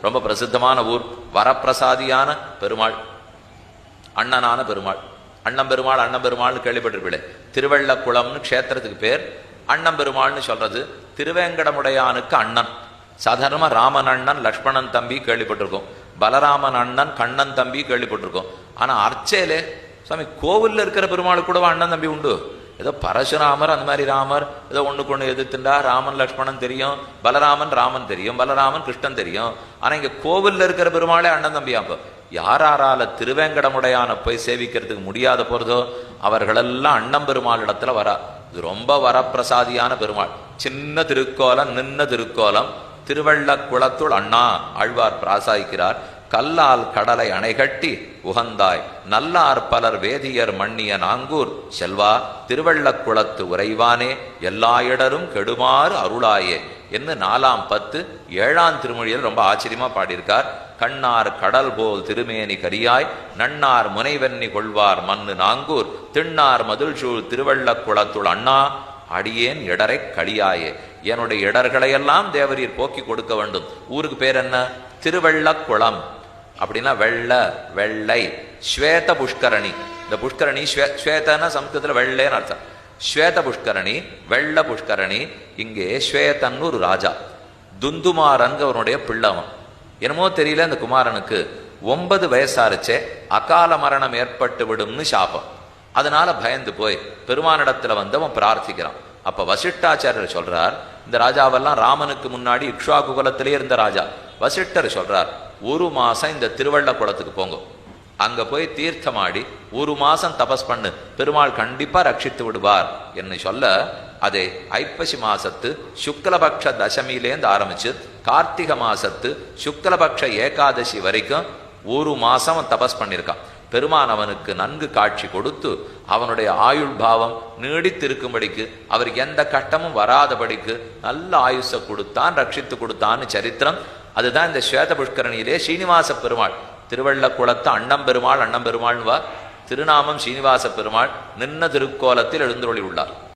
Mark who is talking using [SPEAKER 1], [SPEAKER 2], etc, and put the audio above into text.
[SPEAKER 1] ரொம்ப பிரசித்தமான ஊர். வரப்பிரசாதியான பெருமாள், அண்ணனான பெருமாள். அண்ணன் பெருமாள் அண்ணன் பெருமாள்னு கேள்விப்பட்டிருப்பீங்களே. திருவள்ளக்குளம்னு க்ஷேத்திரத்துக்கு பேர். அண்ணன் பெருமாள்னு சொல்றது திருவேங்கடமுடையானுக்கு அண்ணன். சாதாரணமாக ராமன் அண்ணன் லக்ஷ்மணன் தம்பி கேள்விப்பட்டிருக்கோம், பலராமன் அண்ணன் கண்ணன் தம்பி கேள்விப்பட்டிருக்கோம். ஆனால் அர்ச்சையிலே சுவாமி கோவிலில் இருக்கிற பெருமாளுக்கு கூடவா அண்ணன் தம்பி உண்டு? ஏதோ பரசுராமர் அந்த மாதிரி ராமர் ஏதோ ஒன்றுக்கு ஒன்று எதிர்த்துண்டா ராமன் லக்ஷ்மணன் தெரியும், பலராமன் ராமன் தெரியும், பலராமன் கிருஷ்ணன் தெரியும். ஆனால் இங்கே கோவிலில் இருக்கிற பெருமாளே அண்ணன் தம்பியா? அப்போ யாரால திருவேங்கடமுடையான போய் சேவிக்கிறதுக்கு முடியாத போறதோ அவர்களெல்லாம் அண்ணன் பெருமாள் இடத்துல வரா. இது ரொம்ப வரப்பிரசாதியான பெருமாள். சின்ன திருக்கோலம், நின்ன திருக்கோலம். திருவள்ளக்குளத்துள் அண்ணா ஆழ்வார் பிராசாய்க்கிறார். கல்லால் கடலை அணைகட்டி உகந்தாய் நல்லார் பலர் வேதியர் மண்ணிய நாங்கூர் செல்வா திருவள்ளக்குளத்து உறைவானே எல்லா இடரும் கெடுமாறு அருளாயே என்று 4ஆம் 10 7ஆம் திருமொழியில் ரொம்ப ஆச்சரியமா பாடியிருக்கார். கண்ணார் கடல் போல் திருமேனி கரியாய் நன்னார் முனைவென்னி கொள்வார் மண்ணு நாங்கூர் திண்ணார் மதுள் சூழ் திருவள்ளக்குளத்துள் அண்ணா அடியேன் இடரை களியாயே. என்னுடைய இடர்களையெல்லாம் தேவரீர் போக்கி கொடுக்க வேண்டும். ஊருக்கு பேர் என்ன? திருவள்ளக்குளம். அப்படின்னா வெள்ள, வெள்ளை. ஸ்வேத புஷ்கரணி. இந்த புஷ்கரணி ஸ்வேதன்னா சமஸ்கிருதத்தில் வெள்ளைன்னு அர்த்தம். ஸ்வேத புஷ்கரணி, வெள்ள புஷ்கரணி. இங்கே ஸ்வேதன்னு ஒரு ராஜா, துந்துமாரன் அவனுடைய பிள்ளவன். என்னமோ தெரியல, இந்த குமாரனுக்கு 9 வயசாருச்சே அகால மரணம் ஏற்பட்டு விடும்னு சாபம். அதனால பயந்து போய் பெருமானிடத்துல அவன் பிரார்த்திக்கிறான். அப்ப வசிஷ்டாச்சாரியர் சொல்றார், இந்த ராஜாவெல்லாம் ராமனுக்கு முன்னாடி இக்ஷ்வாகு குலத்திலே இருந்த ராஜா. வசிஷ்டர் சொல்றார், 1 மாசம் இந்த திருவள்ளக்குளத்துக்கு போங்க, அங்க போய் தீர்த்தமாடி 1 மாசம் தபஸ் பண்ணு, பெருமாள் கண்டிப்பா ரட்சித்து விடுவார் என்று சொல்ல, அதை ஐப்பசி மாசத்து சுக்லபக்ஷ தசமியிலேருந்து ஆரம்பிச்சு கார்த்திகை மாசத்து சுக்லபக்ஷ ஏகாதசி வரைக்கும் 1 மாசம் தபஸ் பண்ணியிருக்கான். பெருமான் அவனுக்கு நன்கு காட்சி கொடுத்து அவனுடைய ஆயுள் பாவம் நீடித்திருக்கும்படிக்கு, அவருக்கு எந்த கட்டமும் வராதபடிக்கு நல்ல ஆயுஷ கொடுத்தான், ரட்சித்து கொடுத்தான்னு சரித்திரம். அதுதான் இந்த ஸ்வேத புஷ்கரணியிலே ஸ்ரீனிவாச பெருமாள். திருவள்ளக்குளத்து அண்ணம் பெருமாள், அண்ணம் பெருமாள்வா திருநாமம் ஸ்ரீனிவாச பெருமாள் நின்ன திருக்கோலத்தில் எழுந்தருளி உள்ளார்.